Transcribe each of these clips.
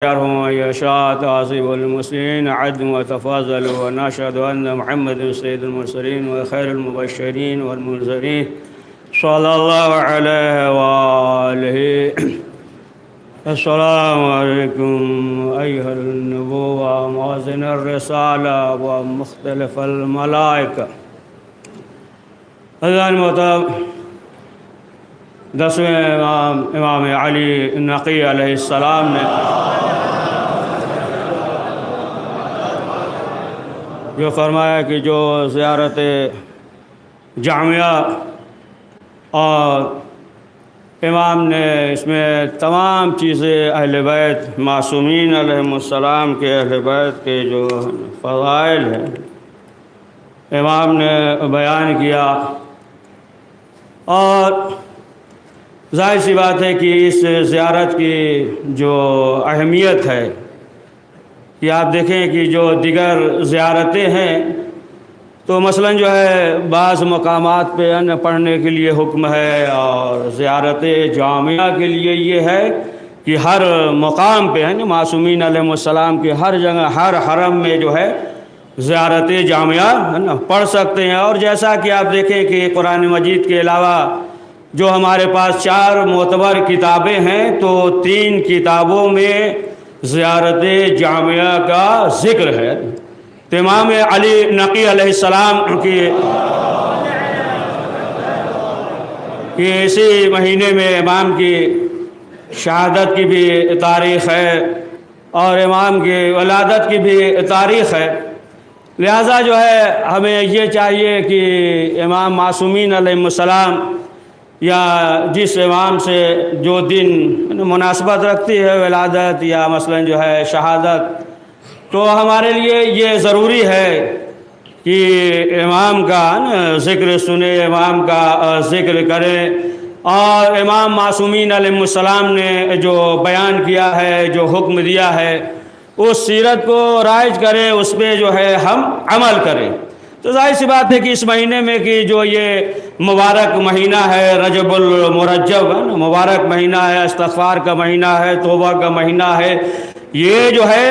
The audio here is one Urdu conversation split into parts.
يرهم يشاء تعصيب المسلمين عدل وتفاضل ونشهد أن محمد سيد المرسلين وخير المبشرين والمنذرين صلى الله عليه وآله. السلام عليكم أيها النبوة موازن الرسالة ومختلف الملائكة. المحترم دسویں امام علی نقی علیہ السلام نے جو فرمایا کہ جو زیارت جامعہ اور امام نے اس میں تمام چیزیں اہل بیت معصومین علیہم السلام کے اہل بیت کے جو فضائل ہیں امام نے بیان کیا، اور ظاہر سی بات ہے کہ اس زیارت کی جو اہمیت ہے کہ آپ دیکھیں کہ جو دیگر زیارتیں ہیں تو مثلا جو ہے بعض مقامات پہ پڑھنے کے لیے حکم ہے، اور زیارت جامعہ کے لیے یہ ہے کہ ہر مقام پہ معصومین علیہ السلام کے ہر جگہ ہر حرم میں جو ہے زیارت جامعہ پڑھ سکتے ہیں. اور جیسا کہ آپ دیکھیں کہ قرآن مجید کے علاوہ جو ہمارے پاس 4 معتبر کتابیں ہیں تو 3 کتابوں میں زیارت جامعہ کا ذکر ہے. تو امام علی نقی علیہ السلام کی اسی مہینے میں امام کی شہادت کی بھی تاریخ ہے اور امام کی ولادت کی بھی تاریخ ہے. لہذا جو ہے ہمیں یہ چاہیے کہ امام معصومین علیہ السلام یا جس امام سے جو دن مناسبت رکھتی ہے ولادت یا مثلا جو ہے شہادت، تو ہمارے لیے یہ ضروری ہے کہ امام کا ذکر سنیں، امام کا ذکر کریں، اور امام معصومین علیہ السلام نے جو بیان کیا ہے، جو حکم دیا ہے، اس سیرت کو رائج کریں، اس پہ جو ہے ہم عمل کریں. تو ظاہر سی بات ہے کہ اس مہینے میں کہ جو یہ مبارک مہینہ ہے رجب المرجب، مبارک مہینہ ہے، استغفار کا مہینہ ہے، توبہ کا مہینہ ہے، یہ جو ہے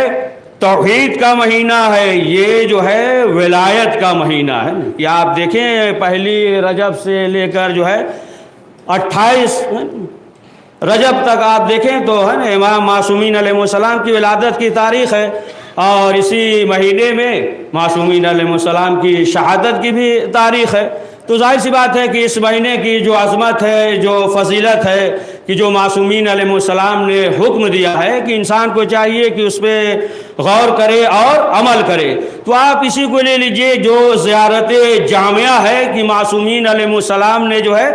توحید کا مہینہ ہے، یہ جو ہے ولایت کا مہینہ ہے. کہ آپ دیکھیں پہلی رجب سے لے کر جو ہے 28 رجب تک آپ دیکھیں تو ہے نا امام معصومین علیہ السلام کی ولادت کی تاریخ ہے، اور اسی مہینے میں معصومین علیہ السلام کی شہادت کی بھی تاریخ ہے. تو ظاہر سی بات ہے کہ اس مہینے کی جو عظمت ہے، جو فضیلت ہے، کہ جو معصومین علیہ السلام نے حکم دیا ہے کہ انسان کو چاہیے کہ اس پہ غور کرے اور عمل کرے. تو آپ اسی کو لے لیجئے جو زیارت جامعہ ہے کہ معصومین علیہ السلام نے جو ہے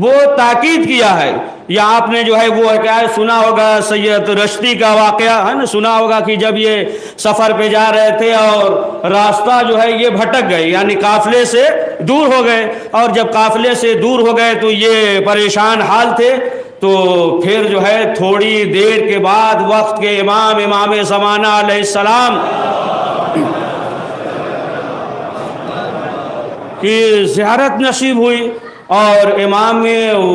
وہ تاکید کیا ہے. یا آپ نے جو ہے وہ حکایت سنا ہوگا سید رشتی کا واقعہ ہے نا، سنا ہوگا کہ جب یہ سفر پہ جا رہے تھے اور راستہ جو ہے یہ بھٹک گئے، یعنی قافلے سے دور ہو گئے، اور جب قافلے سے دور ہو گئے تو یہ پریشان حال تھے. تو پھر جو ہے تھوڑی دیر کے بعد وقت کے امام زمانہ علیہ السلام کی زیارت نصیب ہوئی، اور امام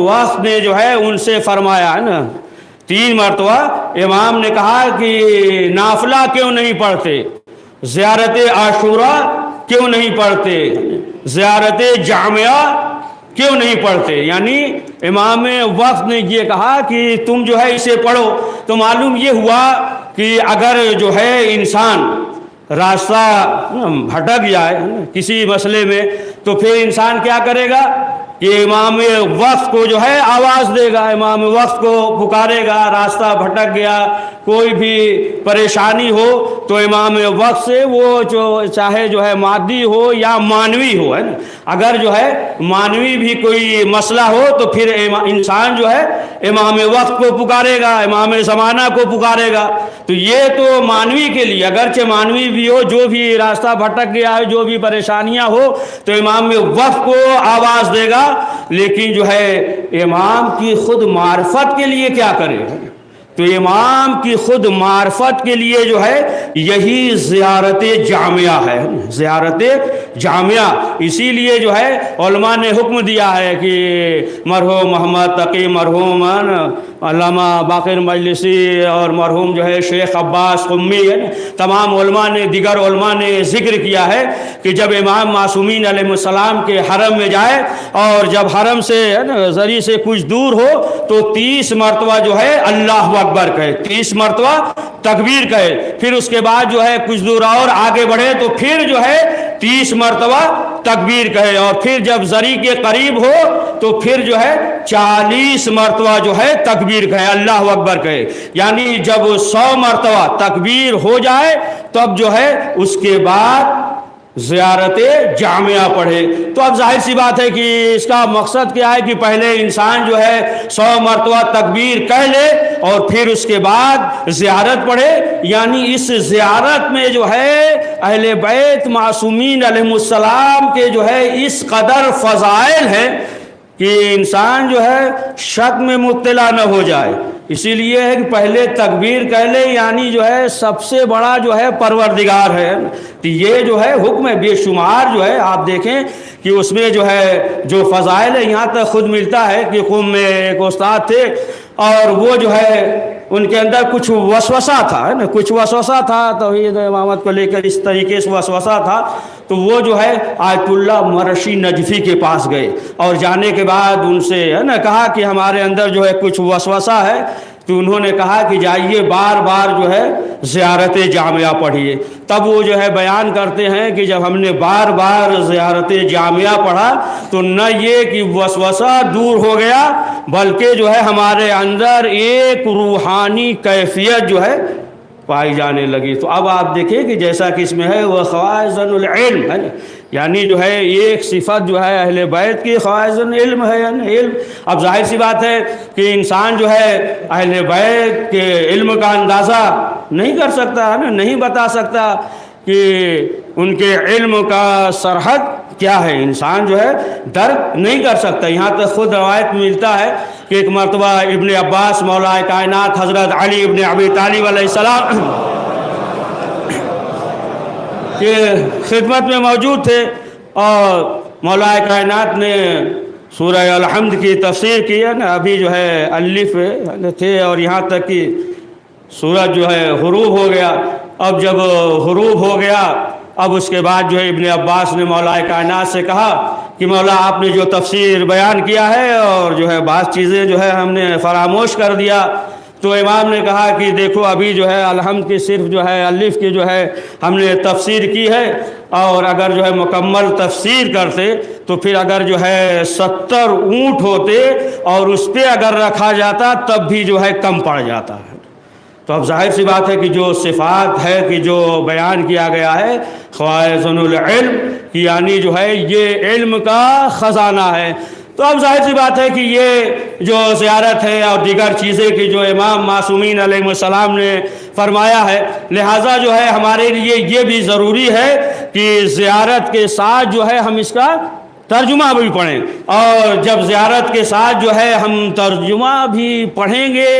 وقت نے جو ہے ان سے فرمایا ہے نا 3 مرتبہ امام نے کہا کہ نافلہ کیوں نہیں پڑھتے، زیارت عاشورہ کیوں نہیں پڑھتے، زیارت جامعہ کیوں نہیں پڑھتے. یعنی امام وقت نے یہ کہا کہ تم جو ہے اسے پڑھو. تو معلوم یہ ہوا کہ اگر جو ہے انسان راستہ بھٹک جائے کسی مسئلے میں تو پھر انسان کیا کرے گا کہ امام وقت کو جو ہے آواز دے گا، امام وقت کو پکارے گا. راستہ بھٹک گیا، کوئی بھی پریشانی ہو تو امام وقت سے وہ جو چاہے جو ہے مادی ہو یا مانوی ہو، ہے نا، اگر جو ہے مانوی بھی کوئی مسئلہ ہو تو پھر انسان جو ہے امام وقت کو پکارے گا، امام زمانہ کو پکارے گا. تو یہ تو مانوی کے لیے، اگرچہ مانوی بھی ہو، جو بھی راستہ بھٹک گیا ہے، جو بھی پریشانیاں ہو تو امام وقت کو آواز دے گا. لیکن جو ہے امام کی خود معرفت کے لیے کیا کرے، تو امام کی خود معرفت کے لیے جو ہے یہی زیارت جامعہ ہے، زیارت جامعہ۔ اسی لیے جو ہے علماء نے حکم دیا ہے کہ مرحوم محمد تقی، مرحوم علامہ باقر مجلسی اور مرحوم جو ہے شیخ عباس قمی، تمام علماء نے، دیگر علماء نے ذکر کیا ہے کہ جب امام معصومین علیہ السلام کے حرم میں جائے اور جب حرم سے زری سے کچھ دور ہو تو 30 مرتبہ جو ہے اللہ اکبر کہے، 30 مرتبہ تکبیر کہے، پھر اس کے بعد جو ہے کچھ دور اور آگے بڑھے تو پھر جو ہے 30 مرتبہ تکبیر کہے، اور پھر جب زری کے قریب ہو تو پھر جو ہے 40 مرتبہ جو ہے تکبیر کہے، اللہ اکبر کہے۔ یعنی جب 100 مرتبہ تکبیر ہو جائے تب جو ہے اس کے بعد زیارت جامعہ پڑھے۔ تو اب ظاہر سی بات ہے کہ اس کا مقصد کیا ہے کہ پہلے انسان جو ہے 100 مرتبہ تکبیر کہہ لے اور پھر اس کے بعد زیارت پڑھے۔ یعنی اس زیارت میں جو ہے اہل بیت معصومین علیہ السلام کے جو ہے اس قدر فضائل ہیں کہ انسان جو ہے شک میں مبتلا نہ ہو جائے۔ اسی لیے ہے کہ پہلے تکبیر کہہ لے، یعنی جو ہے سب سے بڑا جو ہے پروردگار ہے۔ تو یہ جو ہے حکم ہے بے شمار، جو ہے آپ دیکھیں کہ اس میں جو ہے جو فضائل ہے، یہاں تک خود ملتا ہے کہ قوم میں ایک استاد تھے اور وہ جو ہے ان کے اندر کچھ وسوسہ تھا، ہے نا، کچھ وسوسہ تھا توحید امامت کو لے کر، اس طریقے سے وسوسہ تھا۔ تو وہ جو ہے آیت اللہ مرشی نجفی کے پاس گئے اور جانے کے بعد ان سے ہے نا کہا کہ ہمارے اندر جو ہے کچھ وسوسہ ہے۔ تو انہوں نے کہا کہ جائیے بار بار جو ہے زیارت جامعہ پڑھیے۔ تب وہ جو ہے بیان کرتے ہیں کہ جب ہم نے بار بار زیارت جامعہ پڑھا تو نہ یہ کہ وسوسہ دور ہو گیا بلکہ جو ہے ہمارے اندر ایک روحانی کیفیت جو ہے پائی جانے لگی۔ تو اب آپ دیکھیں کہ جیسا کہ اس میں ہے وہ خوازن العلم ہے، یعنی جو ہے ایک صفت جو ہے اہل بیت کی خوازن علم ہے، یعنی علم۔ اب ظاہر سی بات ہے کہ انسان جو ہے اہل بیت کے علم کا اندازہ نہیں کر سکتا ہے نا، نہیں بتا سکتا کہ ان کے علم کا سرحد کیا ہے، انسان جو ہے درک نہیں کر سکتا۔ یہاں تک خود روایت ملتا ہے کہ ایک مرتبہ ابن عباس مولا کائنات حضرت علی ابن ابی طالب علیہ السلام کے خدمت میں موجود تھے اور مولا کائنات نے سورہ الحمد کی تفسیر کی ہے نا، ابھی جو ہے الف تھے اور یہاں تک کہ سورج جو ہے غروب ہو گیا۔ اب جب غروب ہو گیا اب اس کے بعد جو ہے ابن عباس نے مولا کائنات سے کہا کہ مولا آپ نے جو تفسیر بیان کیا ہے اور جو ہے بعض چیزیں جو ہے ہم نے فراموش کر دیا۔ تو امام نے کہا کہ دیکھو ابھی جو ہے الحمد کی صرف جو ہے الف کی جو ہے ہم نے تفسیر کی ہے، اور اگر جو ہے مکمل تفسیر کرتے تو پھر اگر جو ہے 70 اونٹ ہوتے اور اس پہ اگر رکھا جاتا تب بھی جو ہے کم پڑ جاتا ہے۔ تو اب ظاہر سی بات ہے کہ جو صفات ہے کہ جو بیان کیا گیا ہے خوازن العلم، یعنی جو ہے یہ علم کا خزانہ ہے۔ تو اب ظاہر سی بات ہے کہ یہ جو زیارت ہے اور دیگر چیزیں کہ جو امام معصومین علیہ السلام نے فرمایا ہے، لہٰذا جو ہے ہمارے لیے یہ بھی ضروری ہے کہ زیارت کے ساتھ جو ہے ہم اس کا ترجمہ بھی پڑھیں، اور جب زیارت کے ساتھ جو ہے ہم ترجمہ بھی پڑھیں گے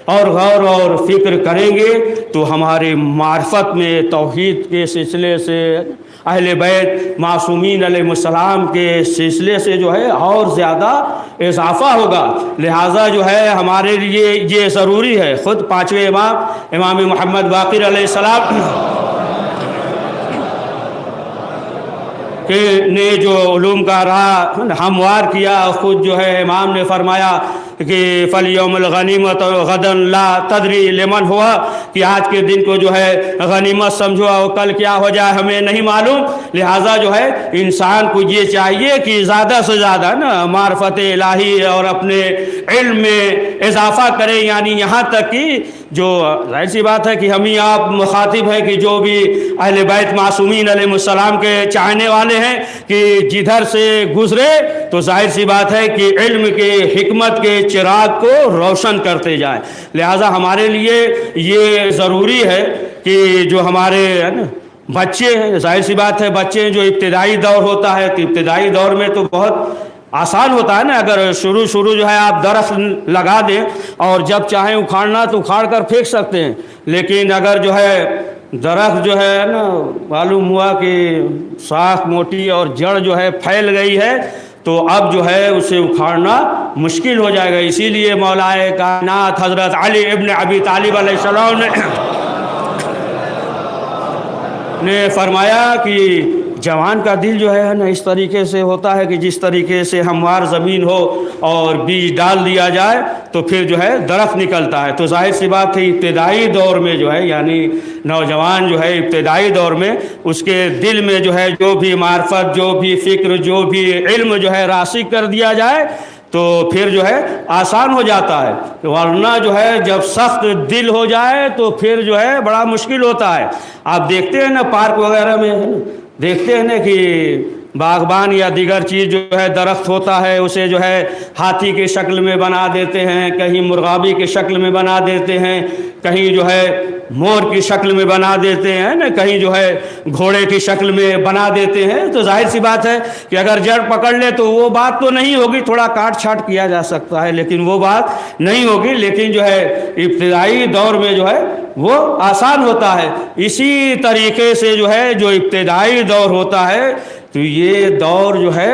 اور غور اور فکر کریں گے تو ہمارے معرفت میں توحید کے سلسلے سے، اہل بیت معصومین علیہ السلام کے سلسلے سے جو ہے اور زیادہ اضافہ ہوگا۔ لہٰذا جو ہے ہمارے لیے یہ ضروری ہے۔ خود پانچویں امام محمد باقر علیہ السلام نے جو علوم کا راہ ہموار کیا، خود جو ہے امام نے فرمایا کہ فَالْيَوْمُ الْغَنِيمَةُ غَدًا لَا تَدْرِي لِمَنْ ہوا، کہ آج کے دن کو جو ہے غنیمت سمجھو اور کل کیا ہو جائے ہمیں نہیں معلوم۔ لہٰذا جو ہے انسان کو یہ چاہیے کہ زیادہ سے زیادہ نا معرفت الہی اور اپنے علم میں اضافہ کرے، یعنی یہاں تک کہ جو ظاہر سی بات ہے کہ ہم ہی آپ مخاطب ہیں کہ جو بھی اہل بیت معصومین علیہ السلام کے چاہنے والے ہیں کہ جدھر سے گزرے تو ظاہر سی بات ہے کہ علم کے حکمت کے چراغ کو روشن کرتے جائیں۔ لہٰذا ہمارے لیے یہ ضروری ہے کہ جو ہمارے بچے ہیں، ظاہر سی بات ہے بچے جو ابتدائی دور ہوتا ہے کہ ابتدائی دور میں تو بہت آسان ہوتا ہے نا، اگر شروع جو ہے آپ درخت لگا دیں اور جب چاہیں اکھاڑنا تو اکھاڑ کر پھینک سکتے ہیں، لیکن اگر جو ہے درخت جو ہے نا معلوم ہوا کہ ساخ موٹی اور جڑ جو ہے پھیل گئی ہے تو اب جو ہے اسے اکھاڑنا مشکل ہو جائے گا۔ اسی لیے مولائے کائنات حضرت علی ابن ابی طالب علیہ السلام نے فرمایا کہ جوان کا دل جو ہے نا اس طریقے سے ہوتا ہے کہ جس طریقے سے ہموار زمین ہو اور بیج ڈال دیا جائے تو پھر جو ہے درخت نکلتا ہے۔ تو ظاہر سی بات ہے ابتدائی دور میں جو ہے یعنی نوجوان جو ہے ابتدائی دور میں اس کے دل میں جو ہے جو بھی معرفت، جو بھی فکر، جو بھی علم جو ہے راسخ کر دیا جائے تو پھر جو ہے آسان ہو جاتا ہے، ورنہ جو ہے جب سخت دل ہو جائے تو پھر جو ہے بڑا مشکل ہوتا ہے۔ آپ دیکھتے ہیں نا پارک وغیرہ میں دیکھتے ہیں نا کہ باغبان یا دیگر چیز جو ہے درخت ہوتا ہے اسے جو ہے ہاتھی کی شکل میں بنا دیتے ہیں، کہیں مرغابی کی شکل میں بنا دیتے ہیں، کہیں جو ہے مور کی شکل میں بنا دیتے ہیں نا، کہیں جو ہے گھوڑے کی شکل میں بنا دیتے ہیں۔ تو ظاہر سی بات ہے کہ اگر جڑ پکڑ لے تو وہ بات تو نہیں ہوگی، تھوڑا کاٹ چھاٹ کیا جا سکتا ہے لیکن وہ بات نہیں ہوگی، لیکن جو ہے ابتدائی دور میں جو ہے وہ آسان ہوتا ہے۔ اسی طریقے سے جو ہے جو ابتدائی دور ہوتا ہے تو یہ دور جو ہے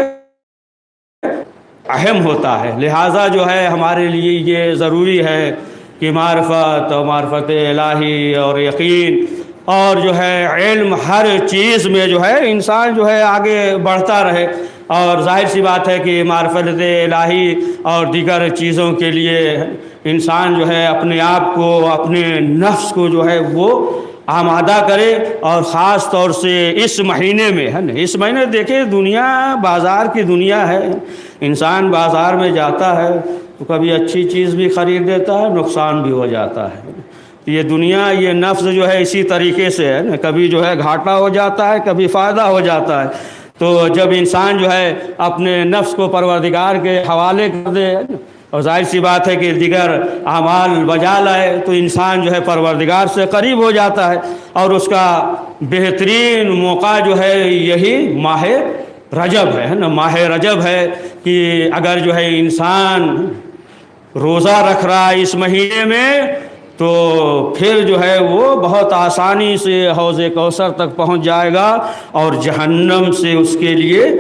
اہم ہوتا ہے، لہٰذا جو ہے ہمارے لیے یہ ضروری ہے کہ معرفت اور معرفت الہی اور یقین اور جو ہے علم ہر چیز میں جو ہے انسان جو ہے آگے بڑھتا رہے۔ اور ظاہر سی بات ہے کہ معرفت الہی اور دیگر چیزوں کے لیے انسان جو ہے اپنے آپ کو، اپنے نفس کو جو ہے وہ آمادہ کرے، اور خاص طور سے اس مہینے میں ہے نا، اس مہینے دیکھیں دنیا بازار کی دنیا ہے، انسان بازار میں جاتا ہے تو کبھی اچھی چیز بھی خرید دیتا ہے، نقصان بھی ہو جاتا ہے۔ یہ دنیا، یہ نفس جو ہے اسی طریقے سے ہے نا، کبھی جو ہے گھاٹا ہو جاتا ہے، کبھی فائدہ ہو جاتا ہے۔ تو جب انسان جو ہے اپنے نفس کو پروردگار کے حوالے کر دے اور ظاہر سی بات ہے کہ دیگر اعمال بجا لائے تو انسان جو ہے پروردگار سے قریب ہو جاتا ہے، اور اس کا بہترین موقع جو ہے یہی ماہ رجب ہے نا، ماہ رجب ہے کہ اگر جو ہے انسان روزہ رکھ رہا ہے اس مہینے میں تو پھر جو ہے وہ بہت آسانی سے حوض کوثر تک پہنچ جائے گا اور جہنم سے اس کے لیے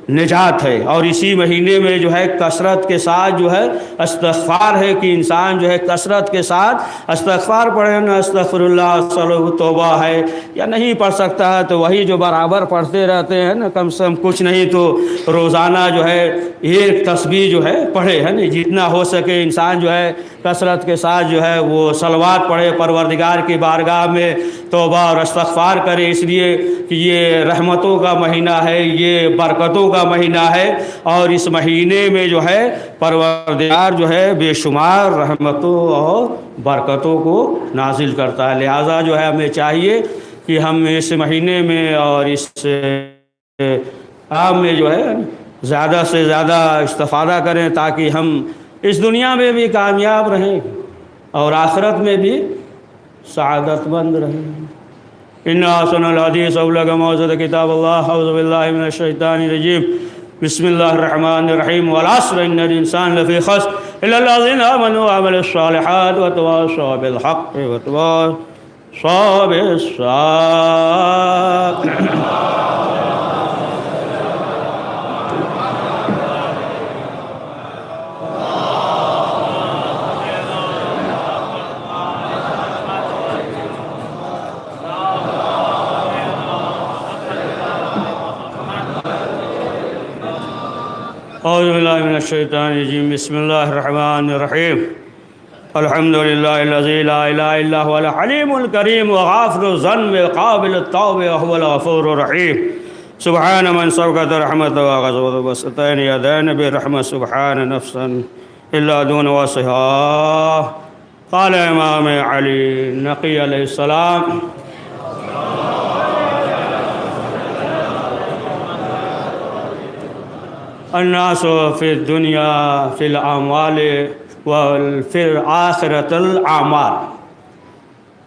نجات ہے۔ اور اسی مہینے میں جو ہے کثرت کے ساتھ جو ہے استغفار ہے کہ انسان جو ہے کثرت کے ساتھ استغفار پڑھے نا، استغفر اللہ، صلو توبہ ہے، یا نہیں پڑھ سکتا ہے تو وہی جو برابر پڑھتے رہتے ہیں نا، کم سے کم کچھ نہیں تو روزانہ جو ہے ایک تسبیح جو ہے پڑھے ہے نا، جتنا ہو سکے انسان جو ہے کثرت کے ساتھ جو ہے وہ صلوات پڑھے، پروردگار کی بارگاہ میں توبہ اور استغفار کرے، اس لیے کہ یہ رحمتوں کا مہینہ ہے، یہ برکتوں کا مہینہ ہے، اور اس مہینے میں جو ہے پروردگار جو ہے بے شمار رحمتوں اور برکتوں کو نازل کرتا ہے۔ لہٰذا جو ہے ہمیں چاہیے کہ ہم اس مہینے میں اور اس عام میں جو ہے زیادہ سے زیادہ استفادہ کریں تاکہ ہم اس دنیا میں بھی کامیاب رہیں اور آخرت میں بھی سعادت مند رہیں۔ ان احسن الحدیث ابلغ موعظۃ کتاب اللہ، اعوذ باللہ من الشیطان الرجیم، بسم اللہ الرحمن الرحیم، والعصر ان الانسان لفی خسر الا الذین آمنوا وعملوا الصالحات وتواصوا بالحق وتواصوا بالصبر۔ اعوذ باللہ من الشیطان الرجیم، بسم اللہ الرحمن الرحیم، الحمد للہ الذی لا الہ الا هو الحلیم الکریم وغافر الذنب قابل التوب وهو الغفور الرحیم، سبحان من سبقت رحمت وغضبت وسطین یدین برحمت سبحان نفسا الا دون وصحا۔ قال امام علی نقی علیہ السلام: الناس فی الدنیا فی الاعمال وفی الآخرۃ الاعمال۔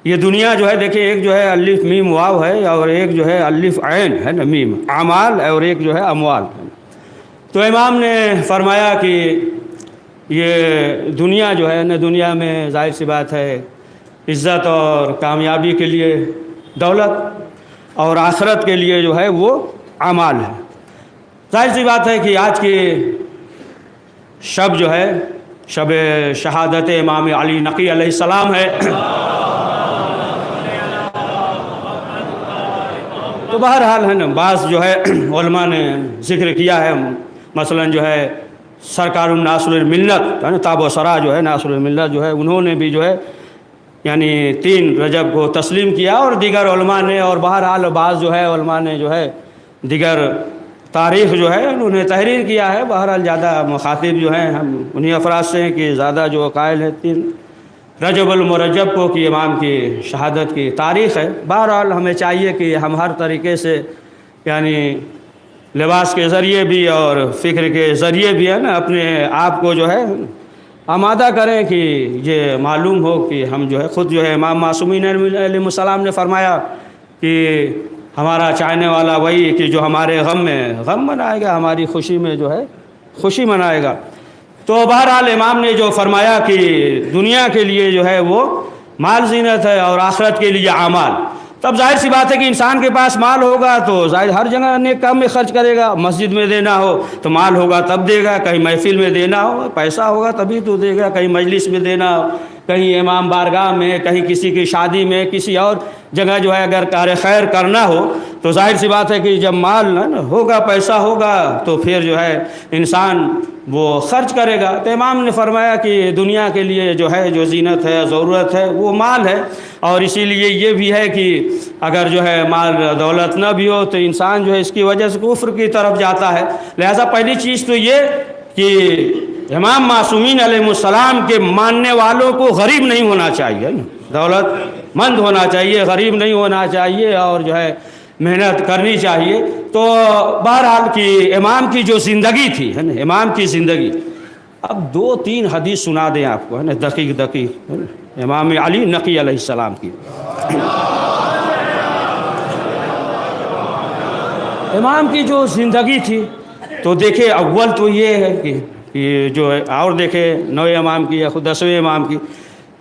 یہ دنیا جو ہے دیکھیں، ایک جو ہے الف میم واو ہے اور ایک جو ہے الف عین ہے نا میم، اعمال، اور ایک جو ہے اموال۔ تو امام نے فرمایا کہ یہ دنیا جو ہے نا، دنیا میں ظاہر سی بات ہے عزت اور کامیابی کے لیے دولت، اور آخرت کے لیے جو ہے وہ اعمال ہے۔ ظاہر سی بات ہے کہ آج کی شب جو ہے شب شہادت امام علی نقی علیہ السلام ہے۔ تو بہرحال ہے نا، بعض جو ہے علماء نے ذکر کیا ہے، مثلا جو ہے سرکار ناصر الملت ہے نا، تاب و سرا جو ہے ناصر الملت جو ہے، انہوں نے بھی جو ہے یعنی 3 رجب کو تسلیم کیا، اور دیگر علماء نے، اور بہرحال بعض جو ہے علماء نے جو ہے دیگر تاریخ جو ہے انہوں نے تحریر کیا ہے۔ بہرحال زیادہ مخاطب جو ہیں ہم انہی افراد سے ہیں کہ زیادہ جو قائل ہے 3 رجب المرجب کو کہ امام کی شہادت کی تاریخ ہے۔ بہرحال ہمیں چاہیے کہ ہم ہر طریقے سے یعنی لباس کے ذریعے بھی اور فکر کے ذریعے بھی ہے نا اپنے آپ کو جو ہے آمادہ کریں کہ یہ معلوم ہو کہ ہم جو ہے خود جو ہے امام معصومین علیہ السلام نے فرمایا کہ ہمارا چاہنے والا وہی کہ جو ہمارے غم میں غم منائے گا، ہماری خوشی میں جو ہے خوشی منائے گا۔ تو بہرحال امام نے جو فرمایا کہ دنیا کے لیے جو ہے وہ مال زینت ہے اور آخرت کے لیے اعمال، تب ظاہر سی بات ہے کہ انسان کے پاس مال ہوگا تو ظاہر ہر جگہ نیک کام میں خرچ کرے گا۔ مسجد میں دینا ہو تو مال ہوگا تب دے گا، کہیں محفل میں دینا ہو پیسہ ہوگا تبھی تو دے گا، کہیں مجلس میں دینا ہو، کہیں امام بارگاہ میں، کہیں کسی کی شادی میں، کسی اور جگہ جو ہے اگر کار خیر کرنا ہو تو ظاہر سی بات ہے کہ جب مال ہوگا، پیسہ ہوگا تو پھر جو ہے انسان وہ خرچ کرے گا۔ تو امام نے فرمایا کہ دنیا کے لیے جو ہے جو زینت ہے، ضرورت ہے، وہ مال ہے، اور اسی لیے یہ بھی ہے کہ اگر جو ہے مال دولت نہ بھی ہو تو انسان جو ہے اس کی وجہ سے کفر کی طرف جاتا ہے۔ لہذا پہلی چیز تو یہ کہ امام معصومین علیہ السلام کے ماننے والوں کو غریب نہیں ہونا چاہیے، دولت مند ہونا چاہیے، غریب نہیں ہونا چاہیے، اور جو ہے محنت کرنی چاہیے۔ تو بہرحال کہ امام کی جو زندگی تھی ہے نا، امام کی زندگی، اب 2-3 حدیث سنا دیں آپ کو ہے نا، دقیق امام علی نقی علیہ السلام کی۔ امام کی جو زندگی تھی تو دیکھیں، اول تو یہ ہے کہ جو ہے، اور دیکھیں 9 امام کی یا خود 10ویں امام کی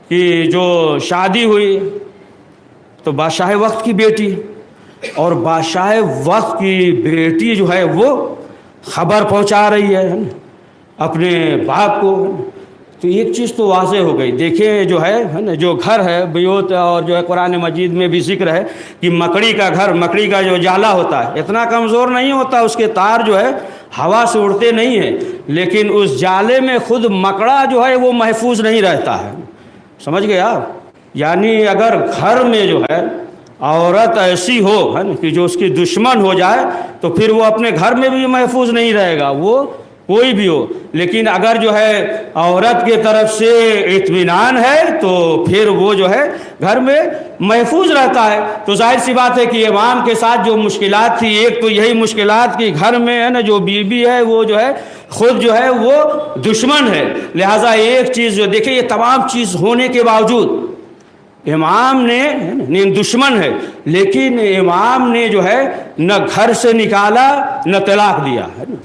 کہ جو شادی ہوئی تو بادشاہ وقت کی بیٹی، اور بادشاہ وقت کی بیٹی جو ہے وہ خبر پہنچا رہی ہے اپنے باپ کو، تو ایک چیز تو واضح ہو گئی۔ دیکھیں جو ہے نا، جو گھر ہے بیوت، اور جو ہے قرآن مجید میں بھی ذکر ہے کہ مکڑی کا گھر، مکڑی کا جو جالا ہوتا ہے اتنا کمزور نہیں ہوتا، اس کے تار جو ہے ہوا سے اڑتے نہیں ہیں، لیکن اس جالے میں خود مکڑا جو ہے وہ محفوظ نہیں رہتا ہے۔ سمجھ گئے آپ؟ یعنی اگر گھر میں جو ہے عورت ایسی ہو ہے نا کہ جو اس کی دشمن ہو جائے تو پھر وہ اپنے گھر میں بھی محفوظ نہیں رہے گا، وہ کوئی بھی ہو۔ لیکن اگر جو ہے عورت کے طرف سے اطمینان ہے تو پھر وہ جو ہے گھر میں محفوظ رہتا ہے۔ تو ظاہر سی بات ہے کہ امام کے ساتھ جو مشکلات تھی، ایک تو یہی مشکلات کہ گھر میں ہے نا جو بیوی ہے وہ جو ہے خود جو ہے وہ دشمن ہے۔ لہٰذا ایک چیز جو دیکھیں، یہ تمام چیز ہونے کے باوجود امام نے دشمن ہے، لیکن امام نے جو ہے نہ گھر سے نکالا نہ طلاق دیا ہے نا۔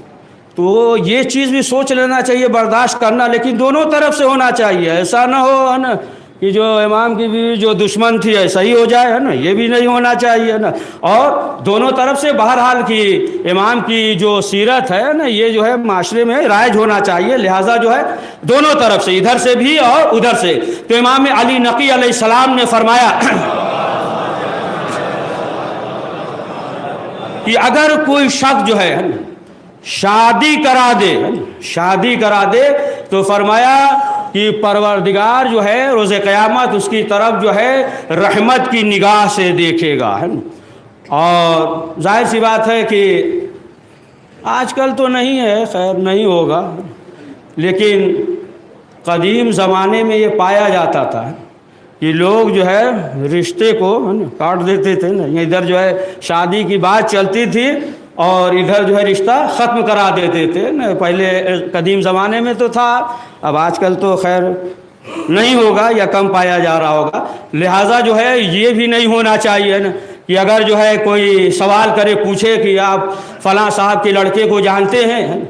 تو یہ چیز بھی سوچ لینا چاہیے، برداشت کرنا، لیکن دونوں طرف سے ہونا چاہیے۔ ایسا نہ ہو ہے نا کہ جو امام کی بیوی جو دشمن تھی ایسا ہی ہو جائے ہے نا، یہ بھی نہیں ہونا چاہیے ہے نا۔ اور دونوں طرف سے بہرحال کی امام کی جو سیرت ہے نا، یہ جو ہے معاشرے میں رائج ہونا چاہیے، لہٰذا جو ہے دونوں طرف سے، ادھر سے بھی اور ادھر سے۔ تو امام علی نقی علیہ السلام نے فرمایا کہ اگر کوئی شخص جو ہے شادی کرا دے تو فرمایا کہ پروردگار جو ہے روز قیامت اس کی طرف جو ہے رحمت کی نگاہ سے دیکھے گا ہے نا۔ اور ظاہر سی بات ہے کہ آج کل تو نہیں ہے، خیر نہیں ہوگا، لیکن قدیم زمانے میں یہ پایا جاتا تھا کہ لوگ جو ہے رشتے کو کاٹ دیتے تھے نا، ادھر جو ہے شادی کی بات چلتی تھی اور ادھر جو ہے رشتہ ختم کرا دیتے تھے نا۔ پہلے قدیم زمانے میں تو تھا، اب آج کل تو خیر نہیں ہوگا یا کم پایا جا رہا ہوگا۔ لہٰذا جو ہے یہ بھی نہیں ہونا چاہیے نا کہ اگر جو ہے کوئی سوال کرے، پوچھے کہ آپ فلاں صاحب کے لڑکے کو جانتے ہیں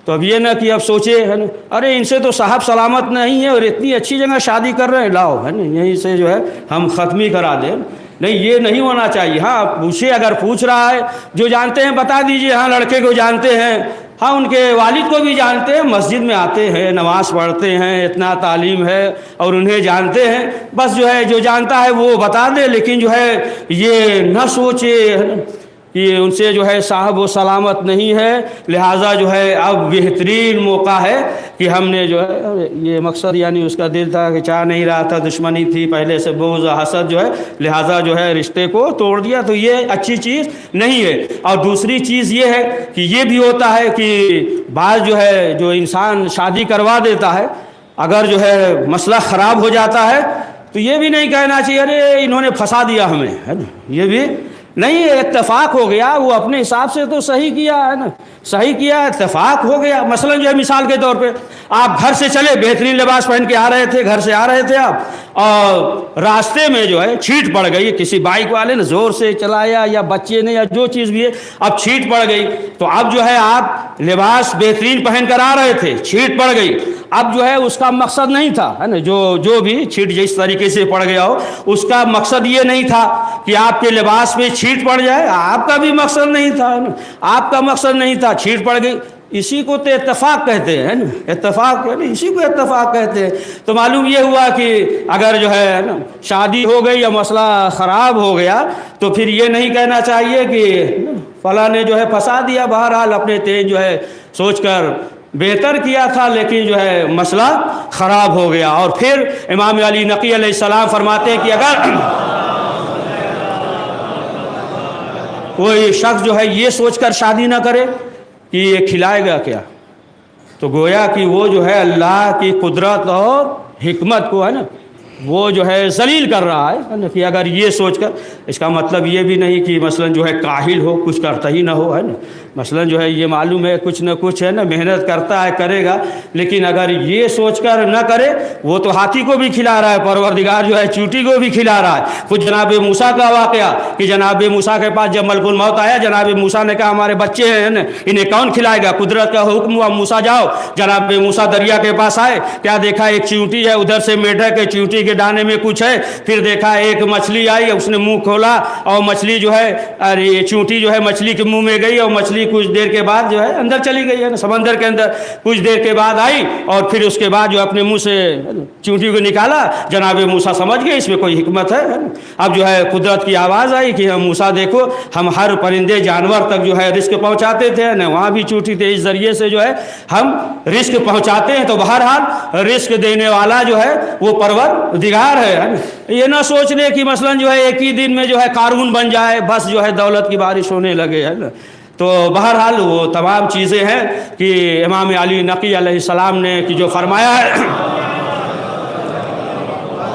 تو اب یہ نہ کہ اب سوچے ہے نا ارے ان سے تو صاحب سلامت نہیں ہے اور اتنی اچھی جگہ شادی کر رہے ہیں، لاؤ ہے نا یہیں سے جو ہے ہم ختمی کرا دیں. نہیں، یہ نہیں ہونا چاہیے. ہاں پوچھے، اگر پوچھ رہا ہے جو جانتے ہیں بتا دیجئے. ہاں لڑکے کو جانتے ہیں، ہاں ان کے والد کو بھی جانتے ہیں، مسجد میں آتے ہیں، نماز پڑھتے ہیں، اتنا تعلیم ہے اور انہیں جانتے ہیں. بس جو ہے جو جانتا ہے وہ بتا دے، لیکن جو ہے یہ نہ سوچے کہ ان سے جو ہے صاحب و سلامت نہیں ہے. لہٰذا جو ہے اب بہترین موقع ہے کہ ہم نے جو ہے یہ مقصد یعنی اس کا دل تھا کہ چاہ نہیں رہا تھا، دشمنی تھی پہلے سے، بغض حسد جو ہے، لہٰذا جو ہے رشتے کو توڑ دیا. تو یہ اچھی چیز نہیں ہے. اور دوسری چیز یہ ہے کہ یہ بھی ہوتا ہے کہ بعض جو ہے جو انسان شادی کروا دیتا ہے، اگر جو ہے مسئلہ خراب ہو جاتا ہے تو یہ بھی نہیں کہنا چاہیے ارے انہوں نے پھنسا دیا ہمیں، ہے نا. یہ بھی نہیں، اتفاق ہو گیا، وہ اپنے حساب سے تو صحیح کیا ہے نا، صحیح کیا، اتفاق ہو گیا. مثلا جو ہے مثال کے طور پہ آپ گھر سے چلے، بہترین لباس پہن کے آ رہے تھے، گھر سے آ رہے تھے آپ، اور راستے میں جو ہے چھینٹ پڑ گئی، کسی بائک والے نے زور سے چلایا یا بچے نے یا جو چیز بھی ہے، اب چھینٹ پڑ گئی. تو اب جو ہے آپ لباس بہترین پہن کر آ رہے تھے، چھینٹ پڑ گئی. اب جو ہے اس کا مقصد نہیں تھا، ہے نا، جو بھی چھینٹ جس طریقے سے پڑ گیا ہو، اس کا مقصد یہ نہیں تھا کہ آپ کے لباس میں چھینٹ پڑ جائے. آپ کا بھی مقصد نہیں تھا، ہے نا، آپ کا مقصد نہیں تھا، چھینٹ پڑ گئی. اسی کو تو اتفاق کہتے ہیں نا، اتفاق ہے نا، اسی کو اتفاق کہتے ہیں. تو معلوم یہ ہوا کہ اگر جو ہے نا شادی ہو گئی یا مسئلہ خراب ہو گیا تو پھر یہ نہیں کہنا چاہیے کہ فلاں نے جو ہے پھنسا دیا. بہرحال اپنے تیز جو ہے سوچ کر بہتر کیا تھا، لیکن جو ہے مسئلہ خراب ہو گیا. اور پھر امام علی نقی علیہ السلام فرماتے ہیں کہ اگر کوئی شخص جو ہے یہ سوچ کر شادی نہ کرے کہ یہ کھلائے گا کیا، تو گویا کہ وہ جو ہے اللہ کی قدرت اور حکمت کو ہے نا وہ جو ہے ذلیل کر رہا ہے کہ اگر یہ سوچ کر. اس کا مطلب یہ بھی نہیں کہ مثلا جو ہے کاہل ہو، کچھ کرتا ہی نہ ہو، ہے نا. مثلا جو ہے یہ معلوم ہے کچھ نہ کچھ ہے نا محنت کرتا ہے، کرے گا، لیکن اگر یہ سوچ کر نہ کرے، وہ تو ہاتھی کو بھی کھلا رہا ہے، پروردگار جو ہے چیونٹی کو بھی کھلا رہا ہے. خود جناب موسیٰ کا واقعہ کہ جناب موسیٰ کے پاس جب ملک الموت آیا، جناب موسیٰ نے کہا ہمارے بچے ہیں نا، انہیں کون کھلائے گا؟ قدرت کا حکم ہوا موسیٰ جاؤ. جناب موسیٰ دریا کے پاس آئے، کیا دیکھا؟ ایک چیونٹی ہے، ادھر سے میڈک ہے، چیونٹی کے دانے میں کچھ ہے. پھر دیکھا ایک مچھلی آئی، اس نے منہ کھولا اور مچھلی جو ہے چیونٹی جو ہے مچھلی کے منہ میں گئی اور مچھلی کچھ دیر کے بعد جو ہے اندر چلی گئی ہے نا سمندر کے اندر. کچھ دیر کے بعد آئی اور پھر اس کے بعد جو اپنے منہ سے چیونٹی کو نکالا. جناب موسیٰ سمجھ گئے اس میں کوئی حکمت ہے. اب جو ہے قدرت کی آواز آئی کہ ہم موسیٰ دیکھو ہم ہر پرندے جانور تک جو ہے رزق پہنچاتے تھے نا، وہاں بھی چیونٹی تھے، اس ذریعے سے جو ہے ہم رزق پہنچاتے ہیں. تو بہرحال رزق دینے والا جو ہے وہ پروردگار ہے. یہ نہ سوچ لے کہ مثلا جو ہے ایک ہی دن میں جو ہے قارون بن جائے، بس جو ہے دولت کی بارش ہونے لگے، ہے نا. تو بہرحال وہ تمام چیزیں ہیں کہ امام علی نقی علیہ السلام نے کہ جو فرمایا ہے،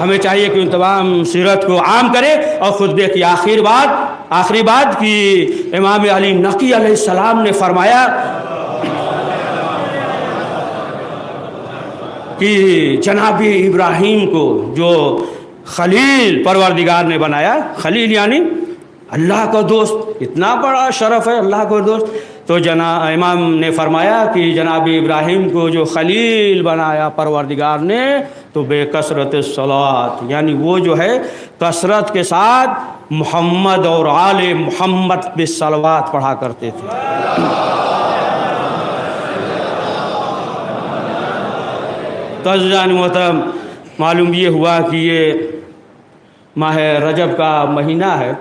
ہمیں چاہیے کہ ان تمام سیرت کو عام کرے. اور خطبے کی آخری بات کہ امام علی نقی علیہ السلام نے فرمایا کہ جناب ابراہیم کو جو خلیل پروردگار نے بنایا، خلیل یعنی اللہ کا دوست، اتنا بڑا شرف ہے اللہ کا دوست. تو امام نے فرمایا کہ جناب ابراہیم کو جو خلیل بنایا پروردگار نے، تو بے کثرت الصلاۃ، یعنی وہ جو ہے کثرت کے ساتھ محمد اور آل محمد بالصلوات پڑھا کرتے تھے. تو عزیزان محترم، معلوم یہ ہوا کہ یہ ماہ رجب کا مہینہ ہے،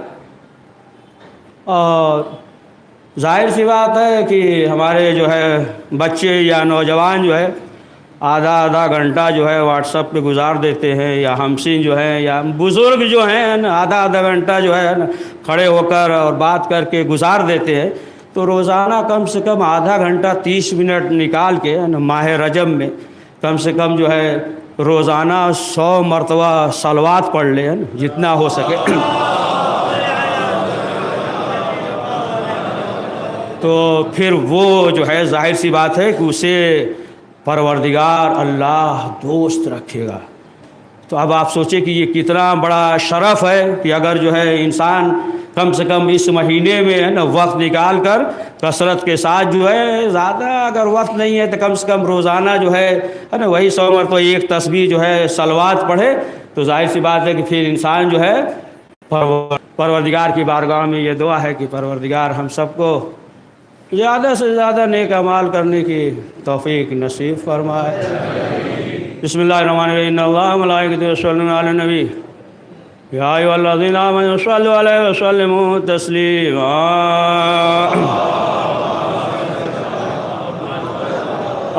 اور ظاہر سی بات ہے کہ ہمارے جو ہے بچے یا نوجوان جو ہے آدھا گھنٹہ جو ہے واٹس ایپ پہ گزار دیتے ہیں، یا ہمسین جو ہیں یا بزرگ جو ہیں نا آدھا گھنٹہ جو ہے نا کھڑے ہو کر اور بات کر کے گزار دیتے ہیں. تو روزانہ کم سے کم آدھا گھنٹہ 30 منٹ نکال کے ماہ رجب میں کم سے کم جو ہے روزانہ 100 مرتبہ صلوات پڑھ لیں جتنا ہو سکے. تو پھر وہ جو ہے ظاہر سی بات ہے کہ اسے پروردگار اللہ دوست رکھے گا. تو اب آپ سوچیں کہ یہ کتنا بڑا شرف ہے کہ اگر جو ہے انسان کم سے کم اس مہینے میں ہے نا وقت نکال کر کثرت کے ساتھ جو ہے، زیادہ اگر وقت نہیں ہے تو کم سے کم روزانہ جو ہے نا وہی 100 مرتبہ ایک تسبیح جو ہے صلوات پڑھے، تو ظاہر سی بات ہے کہ پھر انسان جو ہے پروردگار کی بارگاہ میں یہ دعا ہے کہ پروردگار ہم سب کو زیادہ سے زیادہ نیک اعمال کرنے کی توفیق نصیب فرمائے۔ بسم اللہ الرحمن الرحیم، ان اللہ ملائکتہ یصلون علی النبی یا ایھا الذین آمنوا صلوا علیہ وسلموا تسلیما۔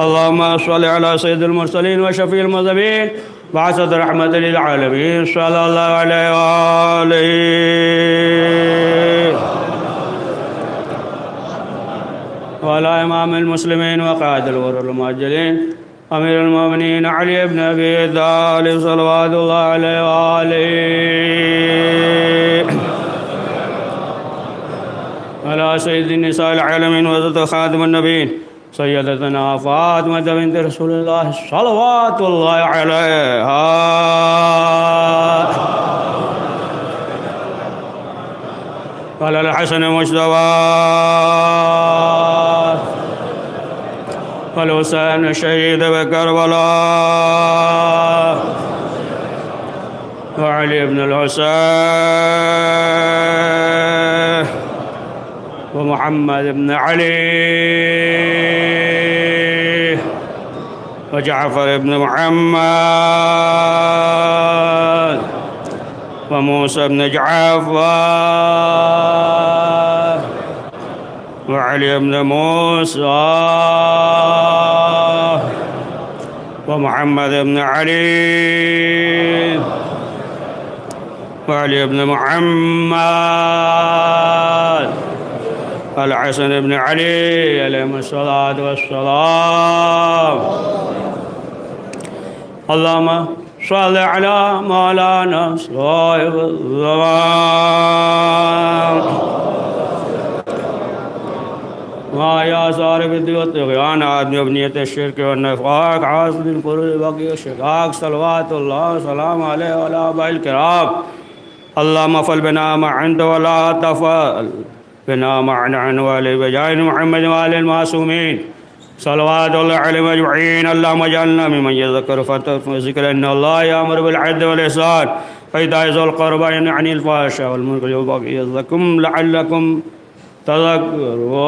اللہم صل علی سید المرسلین وشفیع المذنبین بعثۃ رحمۃ للعالمین صلی اللہ علیہ وآلہ وعلى امام المسلمین وقائد الغر المعجلین امیر المؤمنین علی بن ابی طالب صلوات اللہ علیہ وآلہ وعلى سید النساء العالمین وحضرت خاتم النبیین سیدتنا فاطمہ بنت رسول اللہ صلوات اللہ علیہا وعلى الحسن مجتبى والحسين الشهيد بكربلاء وعلي بن الحسين ومحمد بن علي وجعفر بن محمد وموسى بن جعفر وعلي بن موسى ومحمد بن علي وعلي بن محمد الحسن بن علي عليهم الصلاة والسلام اللهم صل على مولانا صاحب الزمان ويا صارف الدين والطغيان عدم ابنية الشرك والنفاق عاصم القرى بقي الشقاق صلوات الله وسلام عليه وعلى آبائه الكرام اللهم فل بنا ما عند ولا تفعل بنا ما عن والي بجاه محمد وآل المعصومين صلوات الله عليهم أجمعين اللهم اجعلنا ممن يذكر ذكر ان الله يأمر بالعدل والإحسان وإيتاء ذي القربى وينهى عن الفحشاء والمنكر والبغي يعظكم لعلكم تذكرون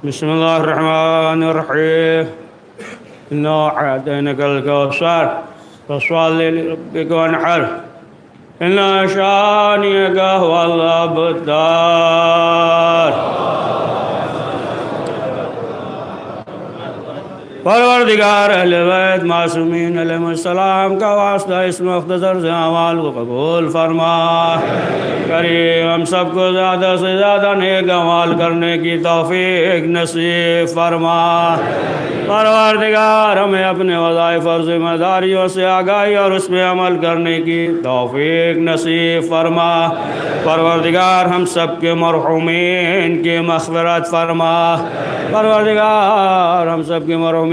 بسم الله الرحمن الرحيم إنا أعطيناك الكوثر فصل لربك وانحر إن شانئك هو الأبتر پروردگار اہل بیت معصومین علیہ السلام کا واسطہ اس مختصر سے اعمال کو قبول فرما کریم ہم سب کو زیادہ سے زیادہ نیک اعمال کرنے کی توفیق نصیب فرما پروردگار ہمیں اپنے وظائف اور ذمہ داریوں سے آگاہی اور اس پہ عمل کرنے کی توفیق نصیب فرما پروردگار ہم سب کے مرحومین کی مغفرت فرما پروردگار ہم سب کے مرحومین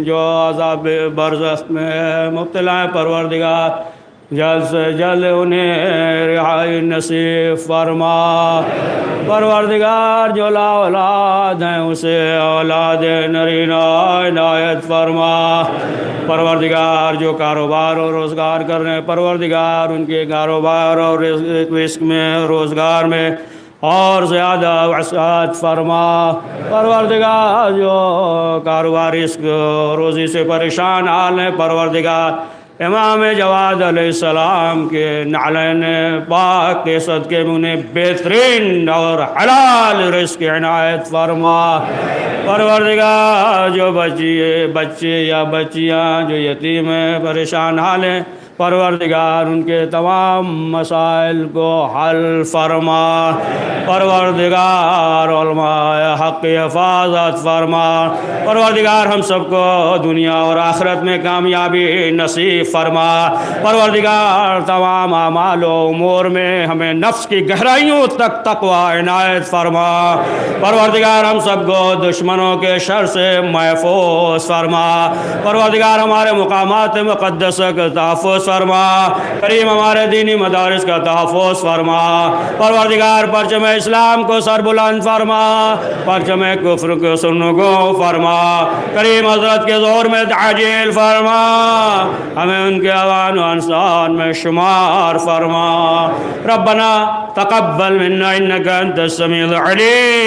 جو عذاب برزخ میں مبتلا ہیں پروردگار جلد سے جلد انہیں رہائی نصیب فرما پروردگار جو لا اولاد ہیں اسے اولاد نرینہ عنایت فرما پروردگار جو کاروبار اور روزگار کر رہے ہیں پروردگار ان کے کاروبار اور رزق میں روزگار میں اور زیادہ وسعت فرما پروردگار جو کاروبار رزق روزی سے پریشان حال ہیں پروردگار امام جواد علیہ السلام کے نعلین پاک کے صدقے میں انہیں بہترین اور حلال رزق عنایت فرما پروردگار جو بچے یا بچیاں جو یتیم ہیں پریشان حال ہیں پروردگار ان کے تمام مسائل کو حل فرما، پروردگار علماء حق کی حفاظت فرما، پروردگار ہم سب کو دنیا اور آخرت میں کامیابی نصیب فرما، پروردگار تمام اعمال و امور میں ہمیں نفس کی گہرائیوں تک تقوی عنایت فرما، پروردگار ہم سب کو دشمنوں کے شر سے محفوظ فرما، پروردگار ہمارے مقامات مقدس کا تحفظ فرما، کریم ہمارے دینی مدارس کا تحفظ فرما، پروردگار پرچم اسلام کو سر بلند فرما، پرچم کفر کو سرنگو فرما، کریم حضرت کے ظہور میں تعجیل فرما، ہمیں ان کے اوان و انصار میں شمار فرما، ربنا تقبل منا انك انت السميع العليم.